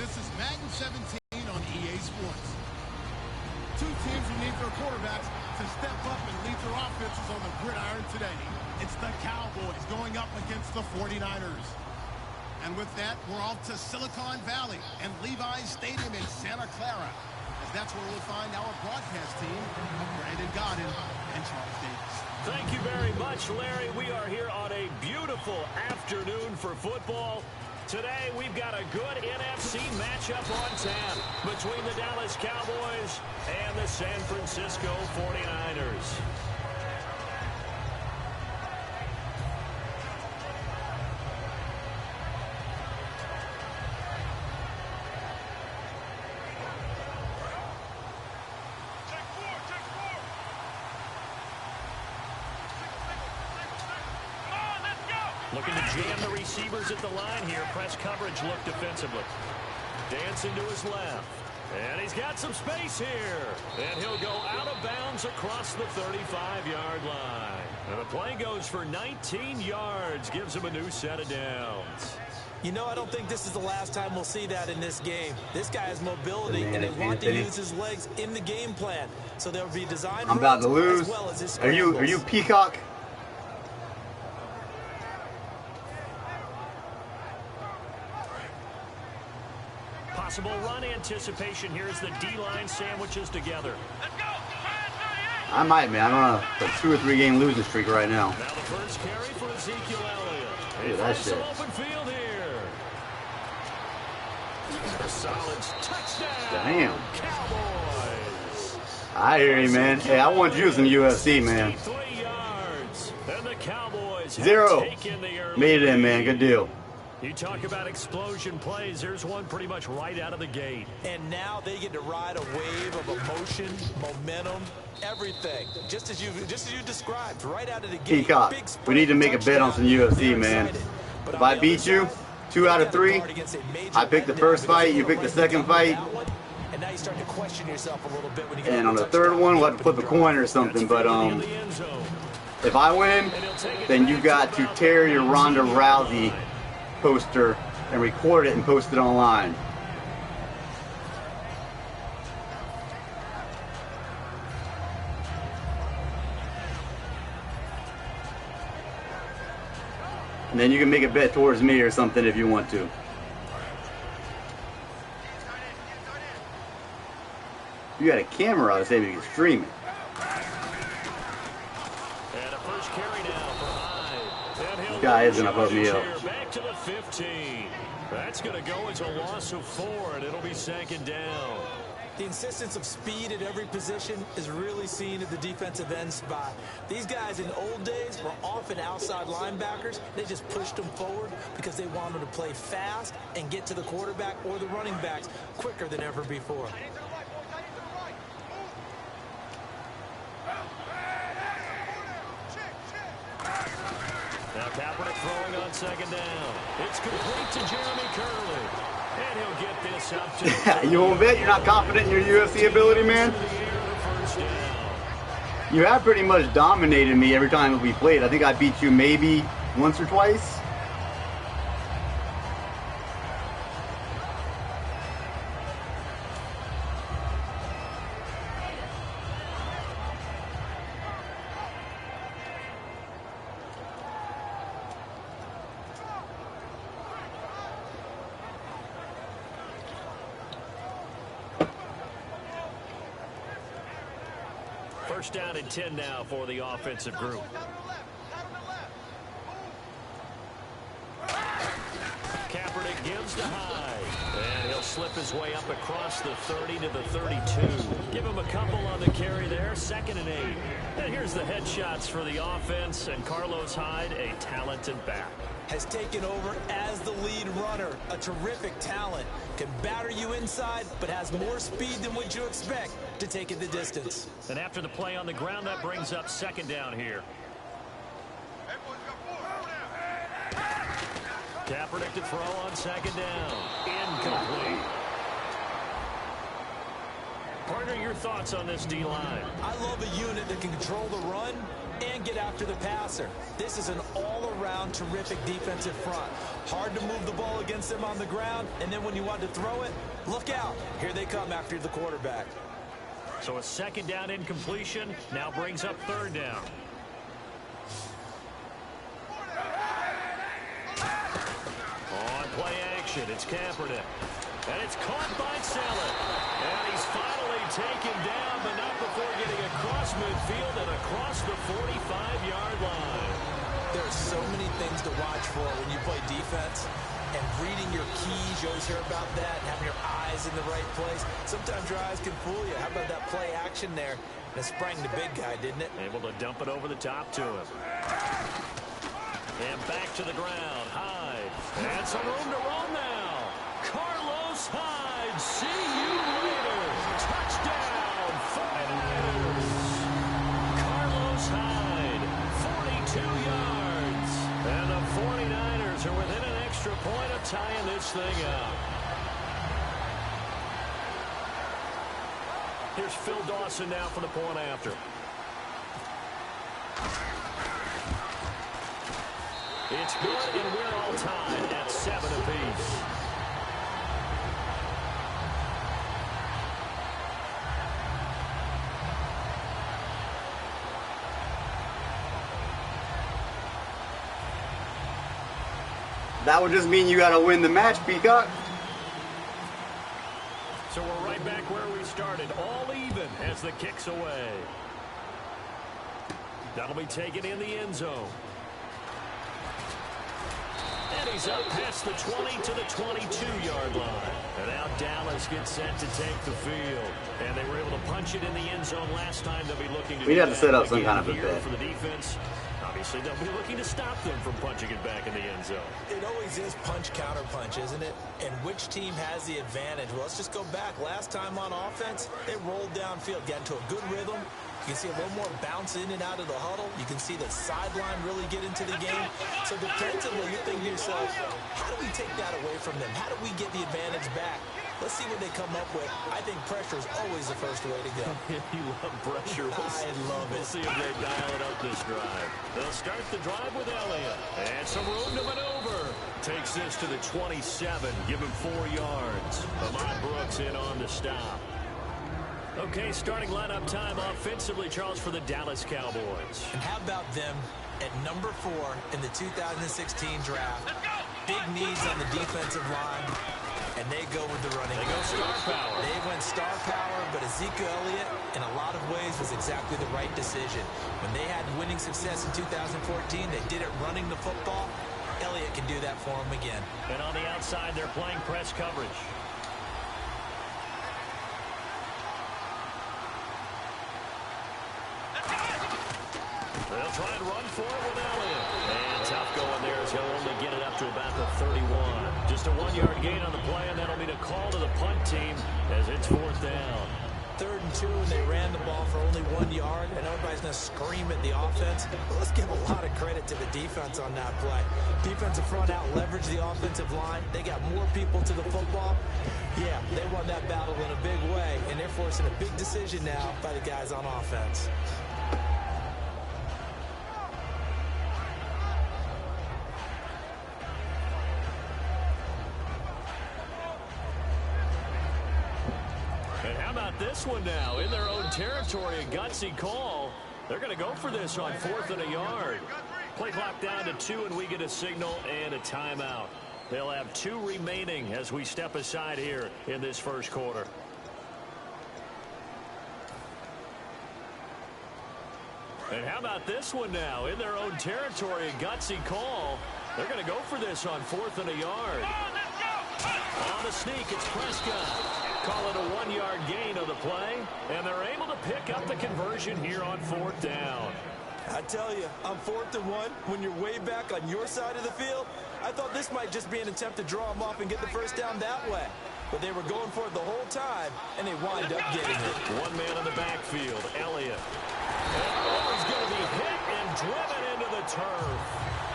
This is Madden 17 on EA Sports. Two teams who need their quarterbacks to step up and lead their offenses on the gridiron today. It's the Cowboys going up against the 49ers. And with that, we're off to Silicon Valley and Levi's Stadium in Santa Clara, as that's where we'll find our broadcast team of Brandon Godden and Charles Davis. Thank you very much, Larry. We are here on a beautiful afternoon for football. Today, we've got a good NFC matchup on tap between the Dallas Cowboys and the San Francisco 49ers. Looking to jam the receivers at the line here. Press coverage look defensively. Dancing to his left. And he's got some space here. And he'll go out of bounds across the 35-yard line. And the play goes for 19 yards. Gives him a new set of downs. You know, I don't think this is the last time we'll see that in this game. This guy has mobility, and they want to use his legs in the game plan. So there'll be design. I'm about to lose. As well as his are you Peacock? Possible run anticipation. Here's the D-line sandwiches together. Let's go. I might, man. I'm on a 2 or 3 game losing streak right now. Now the first carry for Ezekiel Elliott. Look at that shit. Open field here. A solid touchdown. Damn. Cowboys. I hear you, man. Hey, I want you some UFC, man. 3 yards. And the Cowboys 0. Made it in, man. Good deal. You talk about explosion plays. There's one pretty much right out of the gate. And now they get to ride a wave of emotion, momentum, everything. Just as you described, right out of the gate. Peacock, we need to make a bet on some UFC, man. If I beat you, 2 out of 3, I pick the first fight, you pick the second fight. And now you start to question yourself a little bit when you And on the third one, we'll have to flip a coin or something. But if I win, then you got to tear your Ronda Rousey poster and record it and post it online. And then you can make a bet towards me or something if you want to. You got a camera, I say we can stream it. And a first carry now for Hyde. This guy isn't above me up. Back to the 15. That's going to go as a loss of 4, and it'll be second down. The insistence of speed at every position is really seen at the defensive end spot. These guys in old days were often outside linebackers. They just pushed them forward because they wanted to play fast and get to the quarterback or the running backs quicker than ever before. Now Kaepernick throwing on second down. It's complete to Jeremy Curley. And he'll get this up to... You won't bet? You're not confident in your UFC ability, man? You have pretty much dominated me every time we played. I think I beat you maybe once or twice. First down and 10 now for the offensive group. Kaepernick gives to Hyde. And he'll slip his way up across the 30 to the 32. Give him a couple on the carry there. 2nd and 8. And here's the headshots for the offense. And Carlos Hyde, a talented back. Has taken over as the lead runner. A terrific talent. Can batter you inside, but has more speed than what you expect to take it the distance. And after the play on the ground, that brings up 2nd down here. Kaepernick to throw on 2nd down. Incomplete. Partner, your thoughts on this D-line? I love a unit that can control the run and get after the passer. This is an all-around terrific defensive front. Hard to move the ball against them on the ground, and then when you want to throw it, look out. Here they come after the quarterback. So a second down incompletion now brings up third down. On play action, it's Kaepernick. And it's caught by Saleh. And he's finally taken down, but not before getting across midfield and across the 45-yard line. There are so many things to watch for when you play defense. And reading your keys, you always hear about that, and having your eyes in the right place. Sometimes your eyes can fool you. How about that play action there? And it sprang the big guy, didn't it? Able to dump it over the top to him. And back to the ground. Hyde. And some room to roll now. Carlos Hyde. See you later. Touchdown, 49ers. Carlos Hyde, 42 yards. And the 49ers are within an extra point of tying this thing up. Here's Phil Dawson now for the point after. It's good, and we're all tied at 7 apiece. That would just mean you got to win the match, Peacock. So we're right back where we started, all even as the kick's away. That'll be taken in the end zone. And he's up past the 20 to the 22-yard line. And now Dallas gets set to take the field. And they were able to punch it in the end zone last time. They'll be looking to we have to set up some kind of a bet for the defense. Obviously, they'll be looking to stop them from punching it back in the end zone. It always is punch-counter-punch, isn't it? And which team has the advantage? Well, let's just go back. Last time on offense, they rolled downfield, got into a good rhythm. You can see a little more bounce in and out of the huddle. You can see the sideline really get into the game. So defensively, you think to yourself, how do we take that away from them? How do we get the advantage back? Let's see what they come up with. I think pressure is always the first way to go. You love pressure. I love it. We'll see if they dial it up this drive. They'll start the drive with Elliott. And some room to maneuver. Takes this to the 27. Give him 4 yards. Ahmad Brooks in on the stop. Okay, starting lineup time offensively, Charles, for the Dallas Cowboys. And how about them at number 4 in the 2016 draft? Big needs on the defensive line, and they go with the running. They go star power. They went star power, but Ezekiel Elliott, in a lot of ways, was exactly the right decision. When they had winning success in 2014, they did it running the football. Elliott can do that for them again. And on the outside, they're playing press coverage. They'll try and run for it with Elliott. And tough going there as he'll only get it up to about the 31. Just a 1-yard gain on the play, and that'll be the call to the punt team as it's 4th down. 3rd and 2, and they ran the ball for only 1 yard, and everybody's going to scream at the offense. But let's give a lot of credit to the defense on that play. Defensive front out leveraged the offensive line. They got more people to the football. Yeah, they won that battle in a big way, and they're forcing a big decision now by the guys on offense. This one now in their own territory, a gutsy call. They're going to go for this on 4th and a yard. Play clock down to 2, and we get a signal and a timeout. They'll have 2 remaining as we step aside here in this first quarter. And how about this one now in their own territory, a gutsy call. They're going to go for this on 4th and a yard. On the sneak, it's Prescott. Call it a 1-yard gain of the play, and they're able to pick up the conversion here on 4th down. I tell you, on 4th and 1, when you're way back on your side of the field, I thought this might just be an attempt to draw them off and get the first down that way. But they were going for it the whole time, and they wind up getting it. One man in the backfield, Elliott. And he's going to be hit and driven into the turf.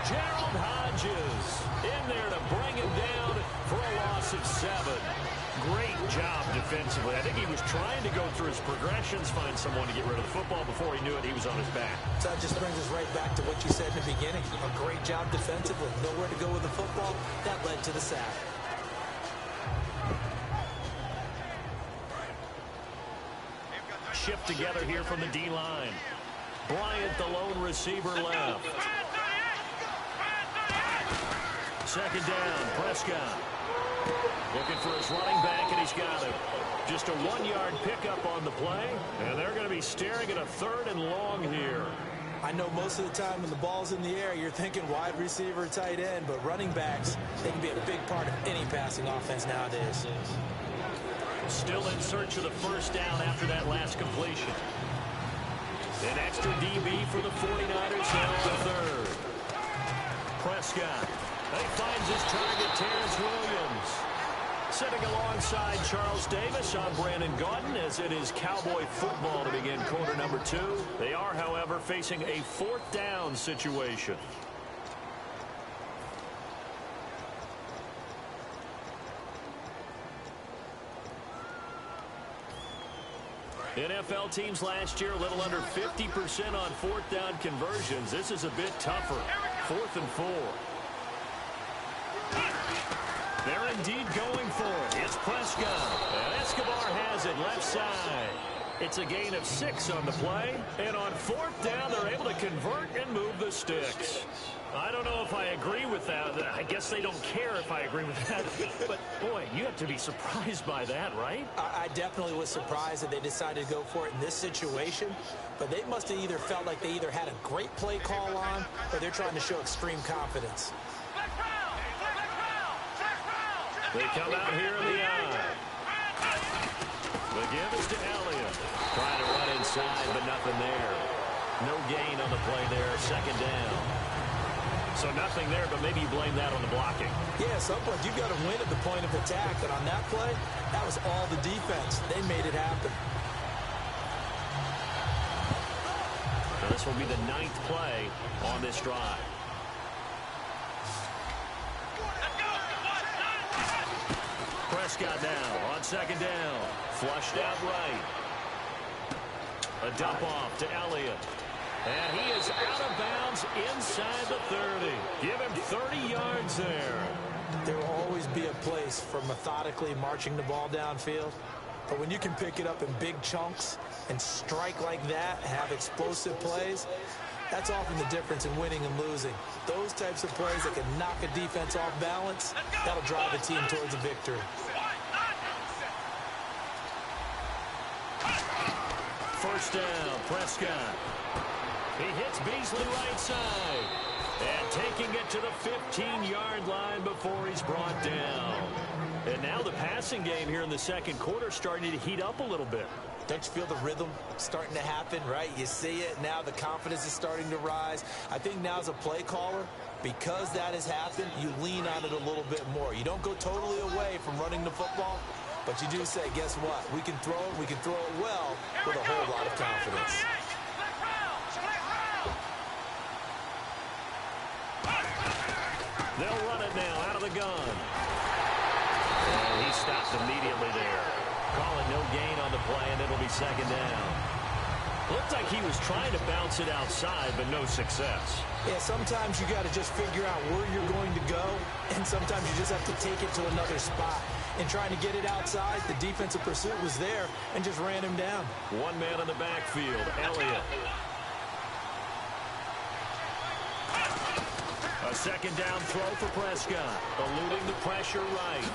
Gerald Hodges in there to bring him down for a loss of 7. Great job defensively. I think he was trying to go through his progressions, find someone to get rid of the football. Before he knew it, he was on his back. So that just brings us right back to what you said in the beginning. A great job defensively. Nowhere to go with the football. That led to the sack. Shift together here from the D-line. Bryant, the lone receiver, left. Second down, Prescott. Looking for his running back, and he's got him. Just a 1-yard pickup on the play, and they're going to be staring at a 3rd and long here. I know most of the time when the ball's in the air, you're thinking wide receiver, tight end, but running backs, they can be a big part of any passing offense nowadays. Still in search of the first down after that last completion. An extra DB for the 49ers now on 3rd. Prescott. He finds his target, Terrence Williams. Sitting alongside Charles Davis, I'm Brandon Gaudin, as it is Cowboy football to begin quarter number 2. They are, however, facing a 4th down situation. NFL teams last year a little under 50% on 4th down conversions. This is a bit tougher. 4th and 4. They're indeed going for it. It's Prescott. And Escobar has it left side. It's a gain of 6 on the play. And on 4th down, they're able to convert and move the sticks. I don't know if I agree with that. I guess they don't care if I agree with that. But, boy, you have to be surprised by that, right? I definitely was surprised that they decided to go for it in this situation. But they must have either felt like they either had a great play call on or they're trying to show extreme confidence. They come out here in the eye. The give is to Elliott. Trying to run inside, but nothing there. No gain on the play there. Second down. So nothing there, but maybe you blame that on the blocking. Yeah, at some point you've got to win at the point of attack. And on that play, that was all the defense. They made it happen. Now this will be the 9th play on this drive. Prescott now on second down. Flushed out right. A dump off to Elliott. And he is out of bounds inside the 30. Give him 30 yards there. There will always be a place for methodically marching the ball downfield. But when you can pick it up in big chunks and strike like that, have explosive plays, that's often the difference in winning and losing. Those types of plays that can knock a defense off balance, that'll drive a team towards a victory. First down, Prescott. He hits Beasley right side. And taking it to the 15-yard line before he's brought down. And now the passing game here in the second quarter starting to heat up a little bit. Don't you feel the rhythm starting to happen, right? You see it now, the confidence is starting to rise. I think now as a play caller, because that has happened, you lean on it a little bit more. You don't go totally away from running the football, but you do say, guess what? We can throw it well with a whole lot of confidence. They'll run it now out of the gun. And he stopped immediately there. Calling no gain on the play, and it'll be second down. Looked like he was trying to bounce it outside, but no success. Yeah, sometimes you got to just figure out where you're going to go, and sometimes you just have to take it to another spot. And trying to get it outside, the defensive pursuit was there and just ran him down. One man in the backfield, Elliott. A second down throw for Prescott, eluding the pressure right.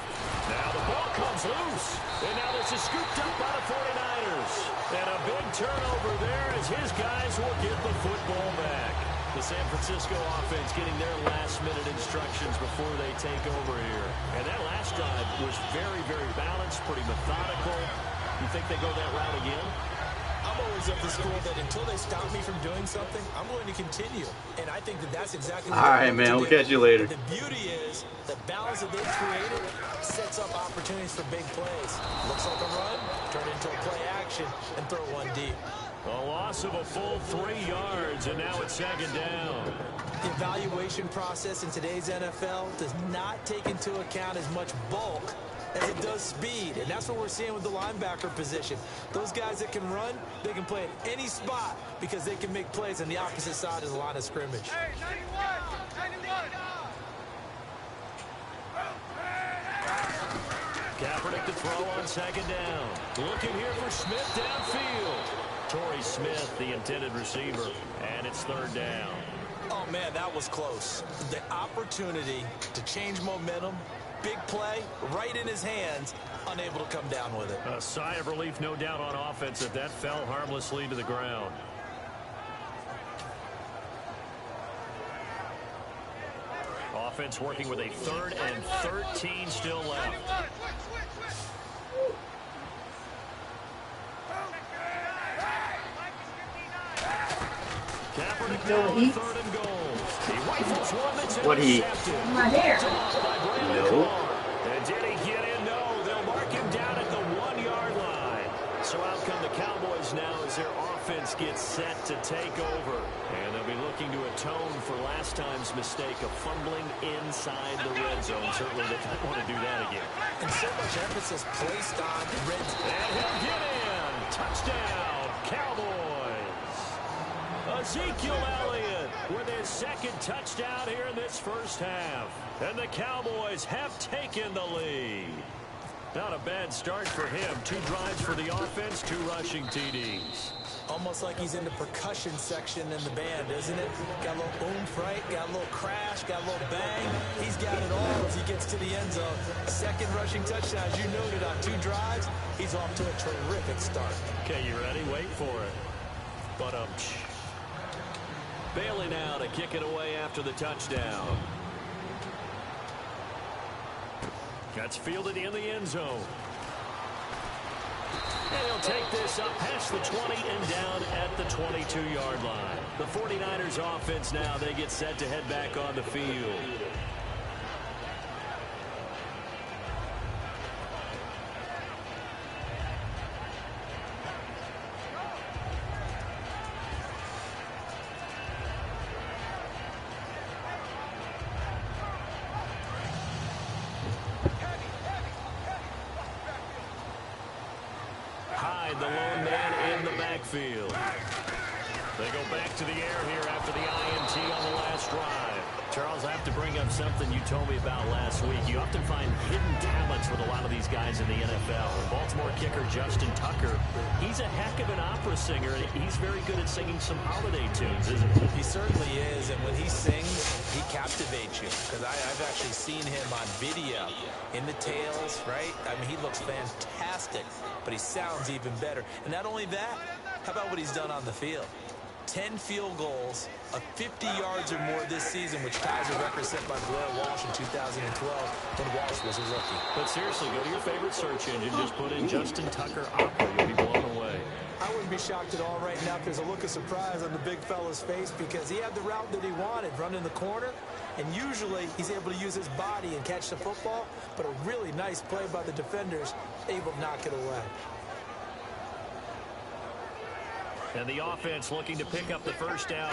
Now the ball comes loose, and now this is scooped up by the 49ers. And a big turnover there as his guys will get the football back. The San Francisco offense getting their last-minute instructions before they take over here. And that last drive was very, very balanced, pretty methodical. You think they go that route again? I'm always of the school that until they stop me from doing something, I'm going to continue. And I think that that's exactly what all right, man. We'll catch you later. The beauty is the balance that they've created sets up opportunities for big plays. Looks like a run, turn into a play action, and throw one deep. A loss of a full 3 yards, and now it's second down. The evaluation process in today's NFL does not take into account as much bulk as it does speed, and that's what we're seeing with the linebacker position. Those guys that can run, they can play at any spot because they can make plays on the opposite side of the line of scrimmage. Hey, 91! Kaepernick to throw on second down. Looking here for Smith downfield. Torrey Smith, the intended receiver, and it's third down. Oh, man, that was close. The opportunity to change momentum, big play, right in his hands, unable to come down with it. A sigh of relief, no doubt, on offense if that fell harmlessly to the ground. Offense working with a 3rd and 13 still left. Kaepernick now on 3rd and goal. He rifles one that's intercepted. My hair. No. And did he get in? No. They'll mark him down at the 1-yard line. So out come the Cowboys now as their offense gets set to take over. And they'll be looking to atone for last time's mistake of fumbling inside the red zone. Certainly they don't want to do that again. And so much emphasis placed on red zone. And he'll get in. Touchdown, Cowboys. Ezekiel Elliott with his 2nd touchdown here in this first half. And the Cowboys have taken the lead. Not a bad start for him. 2 drives for the offense, 2 rushing TDs. Almost like he's in the percussion section in the band, isn't it? Got a little oomph, right? Got a little crash, got a little bang. He's got it all as he gets to the end zone. 2nd rushing touchdown, as you noted, on 2 drives. He's off to a terrific start. Okay, you ready? Wait for it. But Bailey now to kick it away after the touchdown. That's fielded in the end zone. And he'll take this up past the 20 and down at the 22-yard line. The 49ers offense now, they get set to head back on the field. The lone man in the backfield. They go back to the air here after the INT on the last drive. Charles, I have to bring up something you told me about last week. You often find hidden talents with a lot of these guys in the NFL. Baltimore kicker Justin Tucker, he's a heck of an opera singer, and he's very good at singing some holiday tunes, isn't he? He certainly is, and when he sings, he captivates you. Because I've actually seen him on video in the tails, right? I mean, he looks fantastic, but he sounds even better. And not only that, how about what he's done on the field? 10 field goals, 50 yards or more this season, which ties a record set by Blair Walsh in 2012 when Walsh was a rookie. But seriously, go to your favorite search engine, just put in Justin Tucker opera, you'll be blown away. I wouldn't be shocked at all right now if there's a look of surprise on the big fella's face because he had the route that he wanted, running the corner, and usually he's able to use his body and catch the football, but a really nice play by the defenders, able to knock it away. And the offense looking to pick up the first down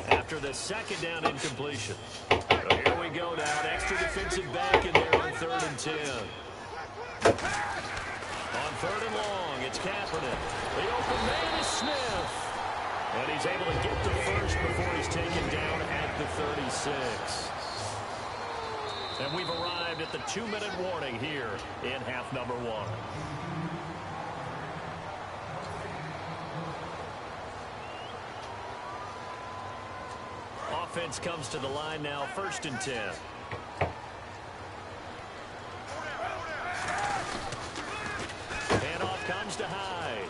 after the 2nd down incompletion. So here we go now. An extra defensive back in there on 3rd and 10. On 3rd and long, it's Kaepernick. The open man is Smith. And he's able to get to first before he's taken down at the 36. And we've arrived at the 2-minute warning here in half number 1. Offense comes to the line now, 1st and 10. Handoff comes to Hyde.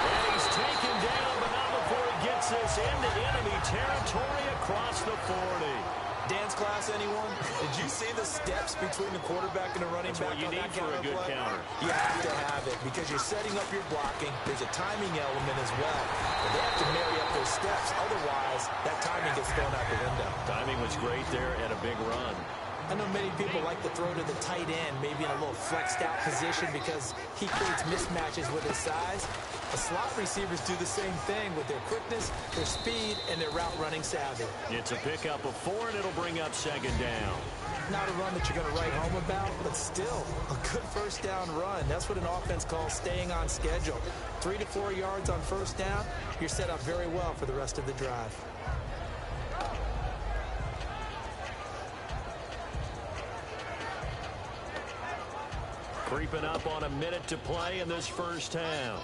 And he's taken down, but not before he gets this into enemy territory across the 40. Dance class, anyone? Did you see the steps between the quarterback and the running back? That's what you need for a good counter. You have to have it because you're setting up your blocking. There's a timing element as well. But they have to marry up those steps. Otherwise, that timing gets thrown out the window. Timing was great there and a big run. I know many people like to throw to the tight end, maybe in a little flexed out position because he creates mismatches with his size. The slot receivers do the same thing with their quickness, their speed, and their route running savvy. It's a pickup of 4, and it'll bring up 2nd down. Not a run that you're going to write home about, but still a good first down run. That's what an offense calls staying on schedule. 3 to 4 yards on first down, you're set up very well for the rest of the drive. Creeping up on a minute to play in this first half.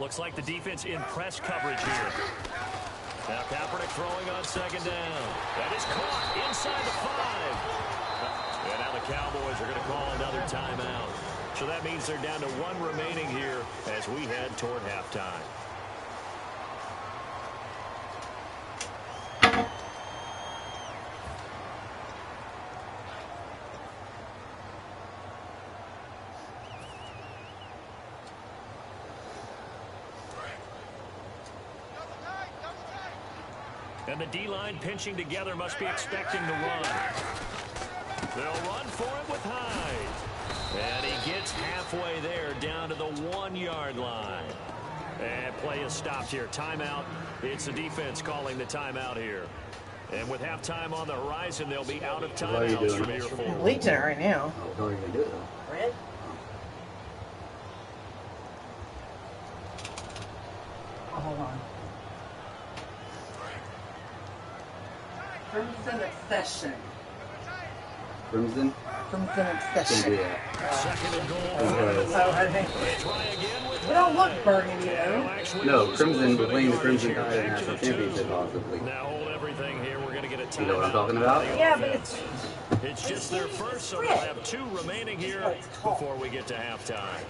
Looks like the defense in press coverage here. Now Kaepernick throwing on 2nd down. That is caught inside the 5. And now the Cowboys are going to call another timeout. So that means they're down to 1 remaining here as we head toward halftime. And the D-line pinching together must be expecting to run. They'll run for it with Hyde. And he gets halfway there down to the 1-yard line. And play is stopped here. Timeout. It's the defense calling the timeout here. And with halftime on the horizon, they'll be out of timeouts from here forward. I'm bleaching it right now. How are you going to do it, though? Red? Oh, hold on. Crimson Obsession. Crimson? Crimson Obsession. Can't do that. Second and goal. Oh, I think. Try again with We don't look burgundy, though. No, Crimson, we're playing the Crimson Tide in National Championship, possibly. Now hold everything here. We're going to get a timeout. You know what I'm talking about? Yeah, but it's just their first, so they'll have 2 remaining here before we get to halftime.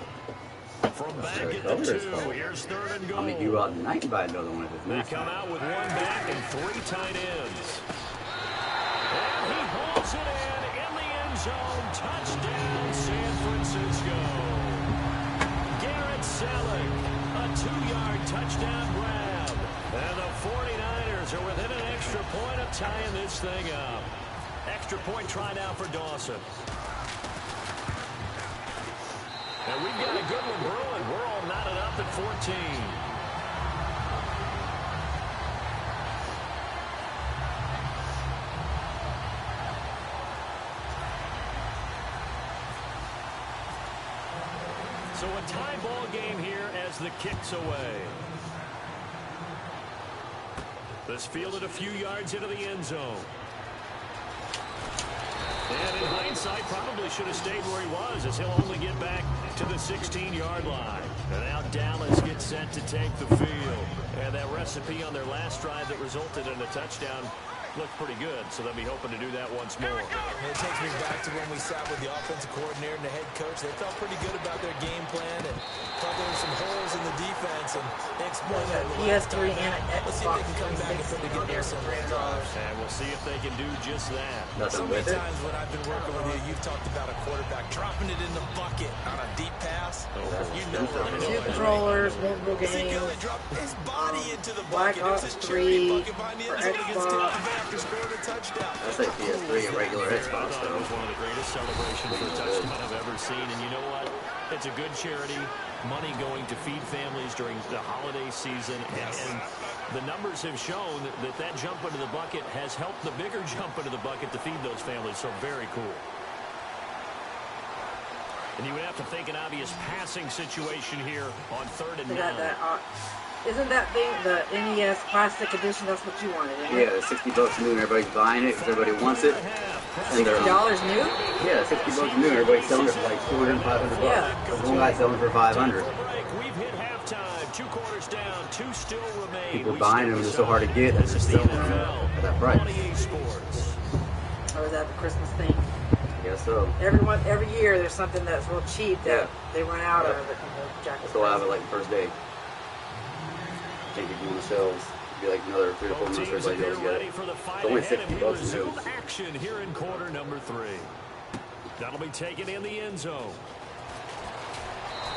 From back at the 2, here's 3rd and goal. I'll make you out tonight by another one of They his come out with 1 back and 3 tight ends. And he holds it in the end zone. Touchdown, San Francisco. Garrett Selleck, a 2-yard touchdown grab. And the 49ers are within an extra point of tying this thing up. Extra point try now for Dawson. And we've got a good one brewing. We're all knotted up at 14. So a tie ball game here as the kick's away. This fielded a few yards into the end zone. And in hindsight, probably should have stayed where he was, as he'll only get back to the 16-yard line. And now Dallas gets set to take the field. And that recipe on their last drive that resulted in a touchdown looked pretty good, so they'll be hoping to do that once more. And it takes me back to when we sat with the offensive coordinator and the head coach. They felt pretty good about their game plan and thought there were some holes in the defense, and they explained that. PS3 and an Let's see if they Xbox can come back and put together some drives. And we'll see if they can do just that. So many times when I've been working with you, you've talked about a quarterback dropping it in the bucket on a deep pass. You know what I'm 2 controllers, multiple games. His body into the Black bucket. Ops 3 for Xbox. After scoring a touchdown. That's like PS3 and regular Xbox, That though. was one of the greatest celebrations for a touchdown I've ever seen. And you know what? It's a good charity. Money going to feed families during the holiday season. And the numbers have shown that jump into the bucket has helped the bigger jump into the bucket to feed those families. So very cool. And you would have to think an obvious passing situation here on 3rd and 9. Isn't that thing the NES Classic Edition? That's what you wanted, isn't it? Yeah, it's $60 new and everybody's buying it because everybody wants it. And they're, $60 new? yeah, $60 new and everybody's selling it for like $200, $500. There's one guy selling for $500. We've hit halftime. 2 quarters down. 2 still remain. People buying them, they're so hard to get that they're selling them at that price. Or is that the Christmas thing? I guess so. Every year there's something that's real cheap that they run out of. That's why I have it like the first day. Can't get you on the shelves. It'd be like another 3 or 4 months for everybody else to get it. It's only $60 new. Action here in quarter number 3. That'll be taken in the end zone.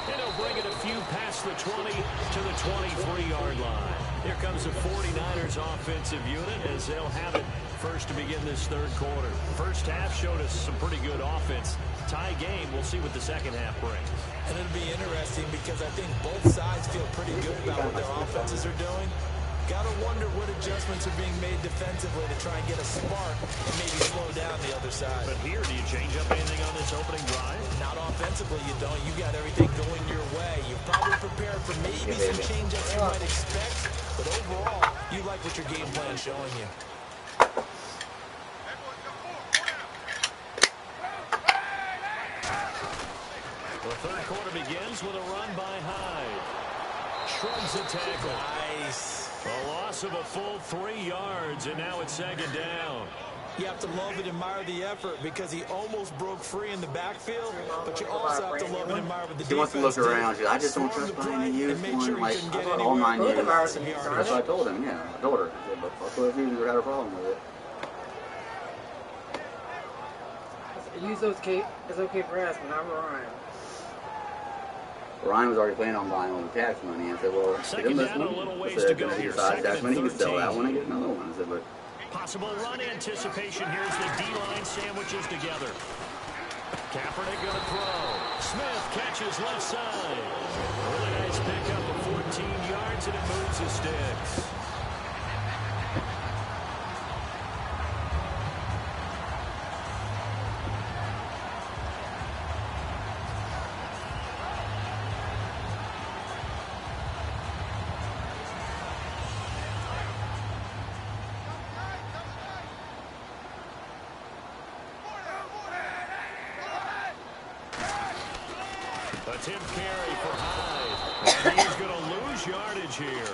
And he'll bring it a few past the 20 to the 23-yard line. Here comes the 49ers offensive unit as they'll have it first to begin this third quarter. First half showed us some pretty good offense. Tie game, we'll see what the second half brings. And it'll be interesting because I think both sides feel pretty good about what their offenses are doing. Gotta wonder what adjustments are being made defensively to try and get a spark and maybe slow down the other side. But here, do you change up anything on this opening drive? Not offensively, you don't. You got everything going your way. You're probably prepared for maybe some change-ups you might expect, but overall, you like what your game plan is showing you. The third quarter begins with a run by Hyde. Shrugs the tackle. Nice. A loss of a full 3 yards, and now it's second down. You have to love and admire the effort because he almost broke free in the backfield, but you also have to love and admire what the defense did. He wants to look around. I just don't trust buying a used one. Like, I bought all mine used. That's what I told him, yeah. I told her. I said, but fuck what if you had a problem with it. Use those Kate. It's okay for us, but not Ryan. Ryan was already planning on buying one with tax money. I said, well, get him this one. I said, can I get tax money? You can sell that one and get another one. I said, but possible run anticipation. Here's the D-line sandwiches together. Kaepernick going to throw. Smith catches left side. Really nice pickup of 14 yards, and it moves the sticks. Attempt carry for Hyde. And he's going to lose yardage here.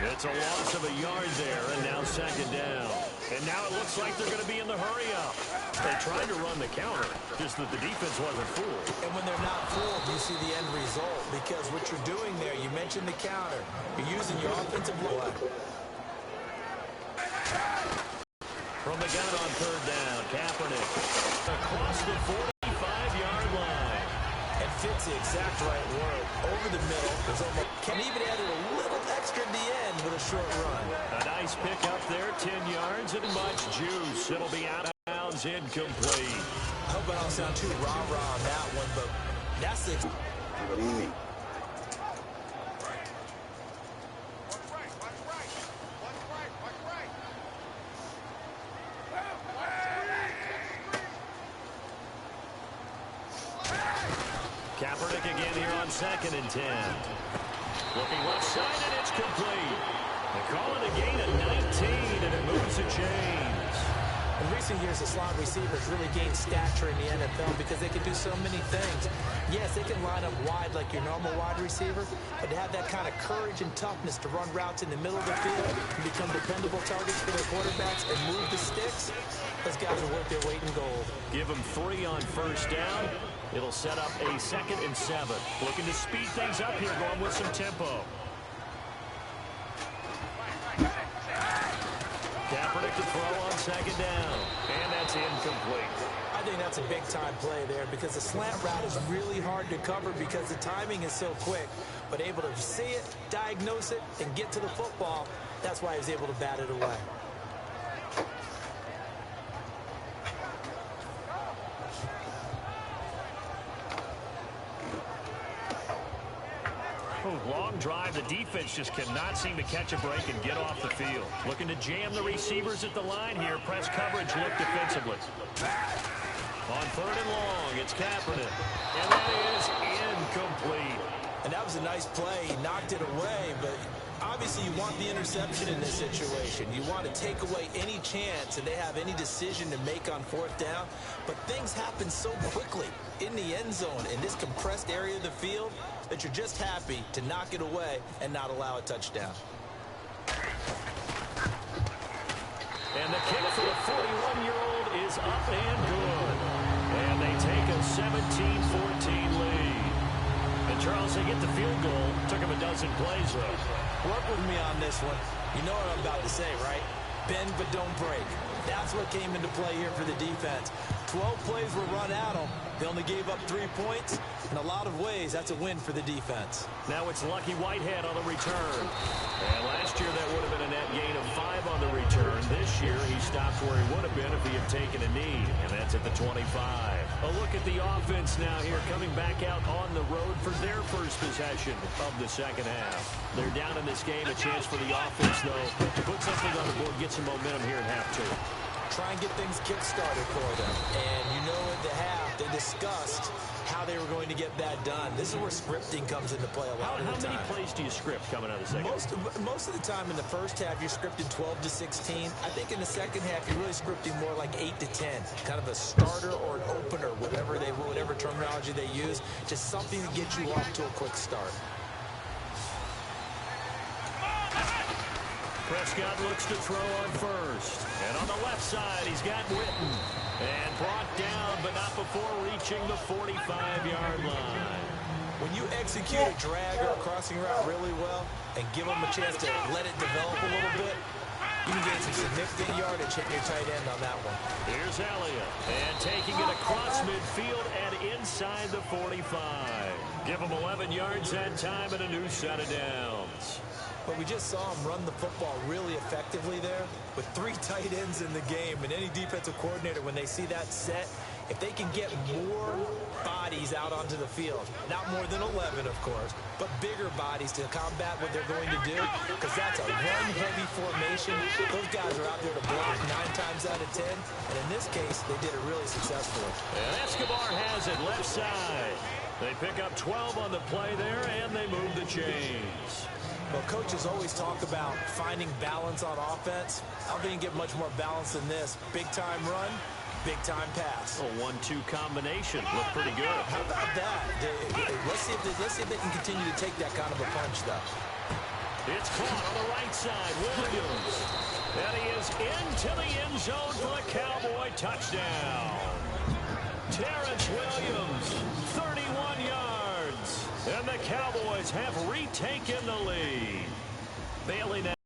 It's a loss of a yard there, and now second down. And now it looks like they're going to be in the hurry-up. They tried to run the counter, just that the defense wasn't fooled. And when they're not fooled, you see the end result. Because what you're doing there, you mentioned the counter. You're using your offensive line. From the gun on third down, Kaepernick across the 45-yard line. And fits the exact right word. Over the middle. Can even add a little extra at the end with a short run. A nice pick up there, 10 yards and much juice. It'll be out of bounds, incomplete. I hope I don't sound too rah-rah on that one, but that's it. what do you mean? Kaepernick again here on 2nd and 10. Looking left side, and it's complete. They call it a gain of 19, and it moves the chains. In recent years, the slot receivers really gained stature in the NFL because they can do so many things. Yes, they can line up wide like your normal wide receiver, but to have that kind of courage and toughness to run routes in the middle of the field and become dependable targets for their quarterbacks and move the sticks, those guys are worth their weight in gold. Give them 3 on first down. It'll set up a 2nd and 7. Looking to speed things up here, going with some tempo. Kaepernick to throw on 2nd down. And that's incomplete. I think that's a big-time play there because the slant route is really hard to cover because the timing is so quick. But able to see it, diagnose it, and get to the football, that's why he was able to bat it away. Long drive. The defense just cannot seem to catch a break and get off the field. Looking to jam the receivers at the line here. Press coverage look defensively. On 3rd and long, it's Kaepernick. And that is incomplete. And that was a nice play. He knocked it away, but obviously you want the interception in this situation. You want to take away any chance and they have any decision to make on 4th down. But things happen so quickly in the end zone in this compressed area of the field that you're just happy to knock it away and not allow a touchdown. And the kick for the 41-year-old is up and good. And they take a 17-14 lead. And Charles, they get the field goal. Took him a dozen plays, though. Work with me on this one. You know what I'm about to say, right? Bend but don't break. That's what came into play here for the defense. 12 plays were run at them. They only gave up 3 points. In a lot of ways, that's a win for the defense. Now it's Lucky Whitehead on the return. And last year that would have been a net gain of 5 on the return. This year he stopped where he would have been if he had taken a knee, and that's at the 25. A look at the offense now here, coming back out on the road for their first possession of the second half. They're down in this game. A chance for the offense, though, to put something on the board, get some momentum here in half 2. Try and get things kick-started for them. And you know at the half, they discussed how they were going to get that done. This is where scripting comes into play a lot of the time. How many plays do you script coming out of the second? Most of the time in the first half, you're scripting 12 to 16. I think in the second half, you're really scripting more like 8 to 10. Kind of a starter or an opener, whatever terminology they use. Just something to get you off to a quick start. Prescott looks to throw on first. And on the left side, he's got Witten. And brought down, but not before reaching the 45-yard line. When you execute a drag or a crossing route really well and give them a chance to let it develop a little bit, you can get some significant yardage hitting your tight end on that one. Here's Elliott. And taking it across midfield and inside the 45. Give him 11 yards that time and a new set of downs. But we just saw him run the football really effectively there with 3 tight ends in the game. And any defensive coordinator, when they see that set, if they can get more bodies out onto the field, not more than 11, of course, but bigger bodies to combat what they're going to do, because that's a run-heavy formation. Those guys are out there to block 9 times out of 10. And in this case, they did it really successfully. And Escobar has it left side. They pick up 12 on the play there, and they move the chains. Well, coaches always talk about finding balance on offense. I don't think you get much more balance than this. Big-time run, big-time pass. A 1-2 combination. Looked pretty good. How about that? Let's see if they can continue to take that kind of a punch, though. It's caught on the right side. Williams. And he is into the end zone for a Cowboy touchdown. Terrence Williams, 31 yards. And the Cowboys have retaken the lead. Bailey now.